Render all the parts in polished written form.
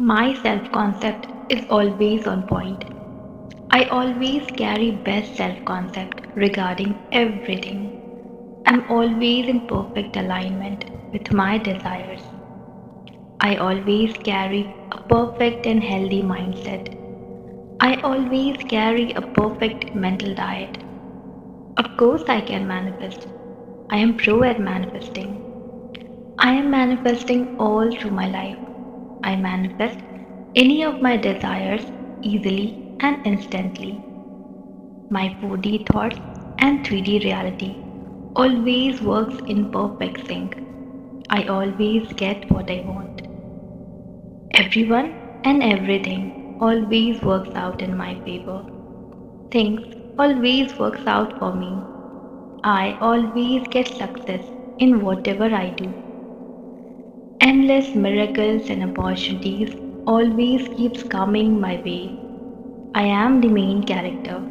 My self-concept is always on point. I always carry best self-concept regarding everything. I'm always in perfect alignment with my desires. I always carry a perfect and healthy mindset. I always carry a perfect mental diet. Of course I can manifest. I am pro at manifesting. I am manifesting all through my life. I manifest any of my desires easily and instantly. My 4D thoughts and 3D reality always works in perfect sync. I always get what I want. Everyone and everything always works out in my favor. Things always works out for me. I always get success in whatever I do. Endless miracles and opportunities always keeps coming my way. I am the main character.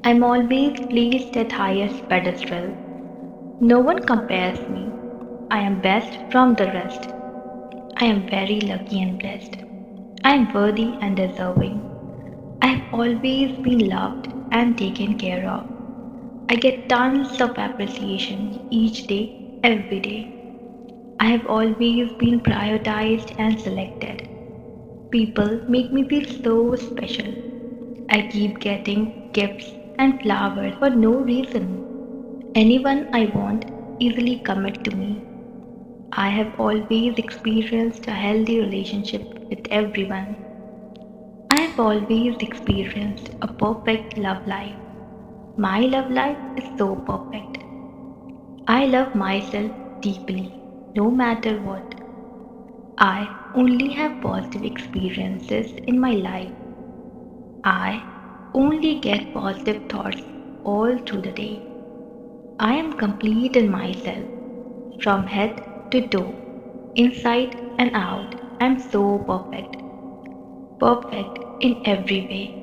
I'm always placed at highest pedestal. No one compares me. I am best from the rest. I am very lucky and blessed. I am worthy and deserving. I have always been loved and taken care of. I get tons of appreciation each day, every day. I have always been prioritized and selected. People make me feel so special. I keep getting gifts and flowers for no reason. Anyone I want easily commit to me. I have always experienced a healthy relationship with everyone. I have always experienced a perfect love life. My love life is so perfect. I love myself deeply, no matter what. I only have positive experiences in my life. I only get positive thoughts all through the day. I am complete in myself, from head to toe, inside and out. I am so perfect. Perfect in every way.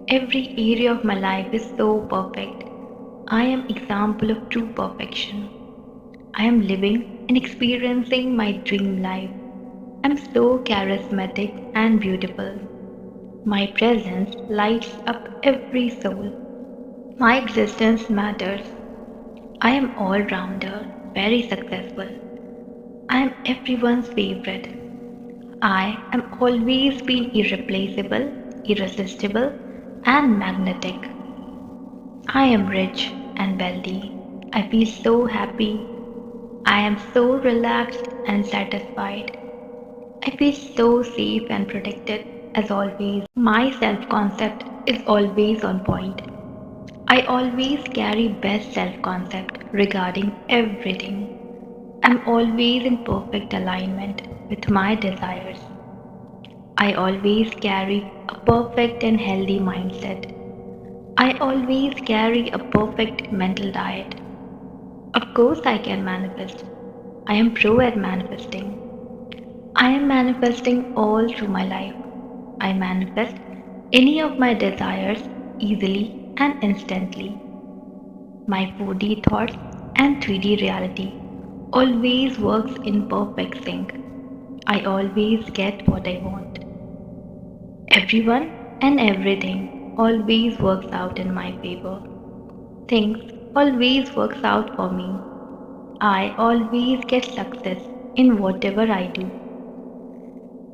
Every area of my life is so perfect. I am example of true perfection. I am living and experiencing my dream life. I'm so charismatic and beautiful. My presence lights up every soul. My existence matters. I am all-rounder, very successful. I am everyone's favorite. I am always been irreplaceable, irresistible, and magnetic. I am rich and wealthy. I feel so happy. I am so relaxed and satisfied. I feel so safe and protected as always. My self-concept is always on point. I always carry best self-concept regarding everything. I'm always in perfect alignment with my desires. I always carry a perfect and healthy mindset. I always carry a perfect mental diet. Of course I can manifest. I am pro at manifesting. I am manifesting all through my life. I manifest any of my desires easily and instantly. My 4D thoughts and 3D reality always works in perfect sync. I always get what I want. Everyone and everything always works out in my favor. Things always works out for me. I always get success in whatever I do.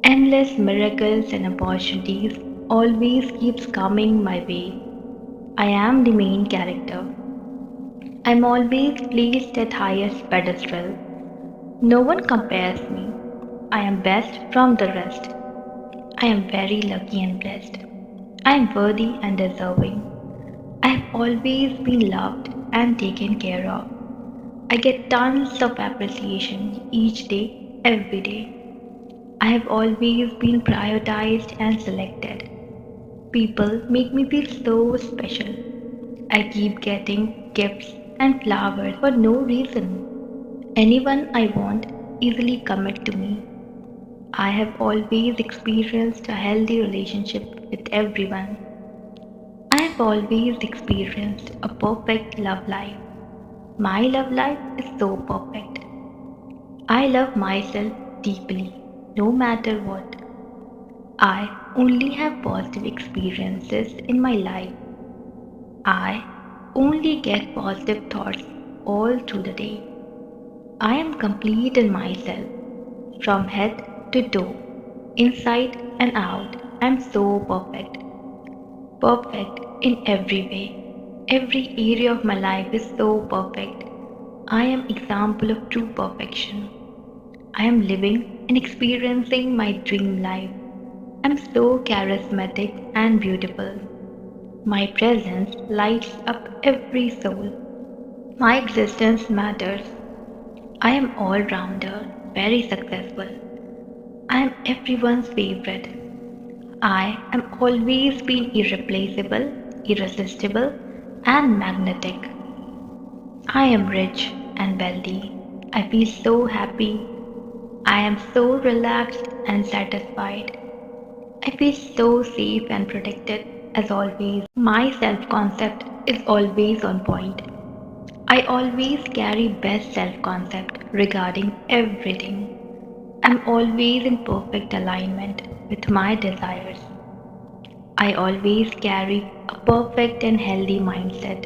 Endless miracles and opportunities always keeps coming my way. I am the main character. I'm always placed at highest pedestal. No one compares me. I am best from the rest. I am very lucky and blessed. I am worthy and deserving. I have always been loved and taken care of. I get tons of appreciation each day, every day. I have always been prioritized and selected. People make me feel so special. I keep getting gifts and flowers for no reason. Anyone I want easily commit to me. I have always experienced a healthy relationship with everyone. I have always experienced a perfect love life. My love life is so perfect. I love myself deeply, no matter what. I only have positive experiences in my life. I only get positive thoughts all through the day. I am complete in myself, from head to toe, inside and out. I am so perfect. Perfect in every way. Every area of my life is so perfect. I am example of true perfection. I am living and experiencing my dream life. I'm so charismatic and beautiful. My presence lights up every soul. My existence matters. I am all-rounder, very successful. I am everyone's favorite. I am always been irreplaceable, irresistible, and magnetic. I am rich and wealthy. I feel so happy. I am so relaxed and satisfied. I feel so safe and protected as always. My self-concept is always on point. I always carry best self-concept regarding everything. I'm always in perfect alignment with my desires. I always carry a perfect and healthy mindset.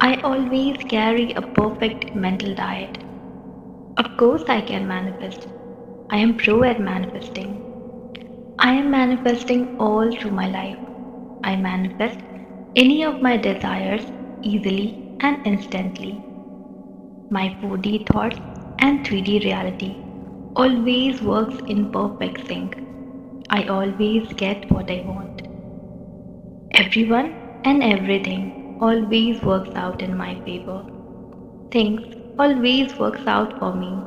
I always carry a perfect mental diet. Of course I can manifest. I am pro at manifesting. I am manifesting all through my life. I manifest any of my desires easily and instantly. My 4D thoughts and 3D reality always works in perfect sync. I always get what I want. Everyone and everything always works out in my favor. Things always works out for me.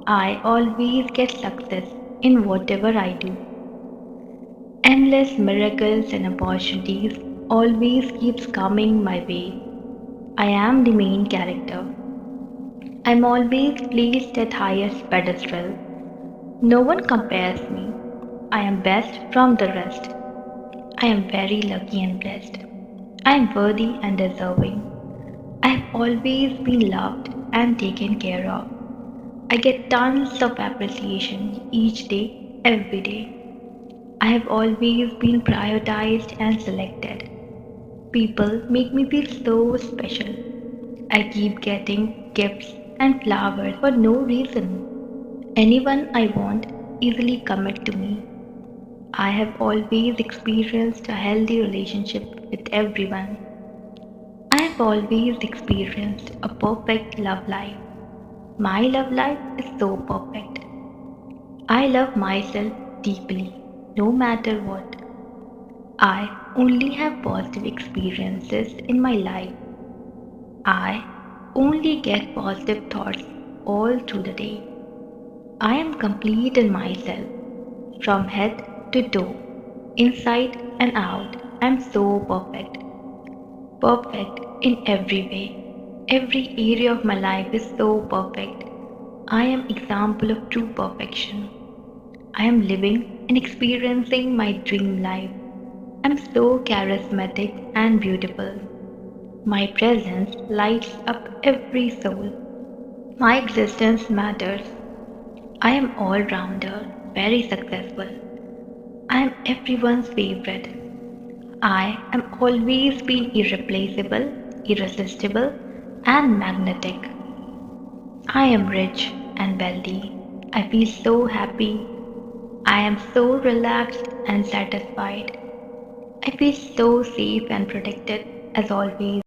I always get success in whatever I do. Endless miracles and opportunities always keeps coming my way. I am the main character. I'm always placed at highest pedestal. No one compares me. I am best from the rest. I am very lucky and blessed. I am worthy and deserving. I have always been loved and taken care of. I get tons of appreciation each day, every day. I have always been prioritized and selected. People make me feel so special. I keep getting gifts and flowers for no reason. Anyone I want easily commit to me. I have always experienced a healthy relationship with everyone. I have always experienced a perfect love life. My love life is so perfect. I love myself deeply, no matter what. I only have positive experiences in my life. I only get positive thoughts all through the day. I am complete in myself, from head to toe, inside and out. I am so perfect. Perfect in every way. Every area of my life is so perfect. I am example of true perfection. I am living and experiencing my dream life. I'm so charismatic and beautiful. My presence lights up every soul. My existence matters. I am all-rounder, very successful. I am everyone's favorite. I am always been irreplaceable, irresistible, and magnetic. I am rich and wealthy. I feel so happy. I am so relaxed and satisfied. I feel so safe and protected as always.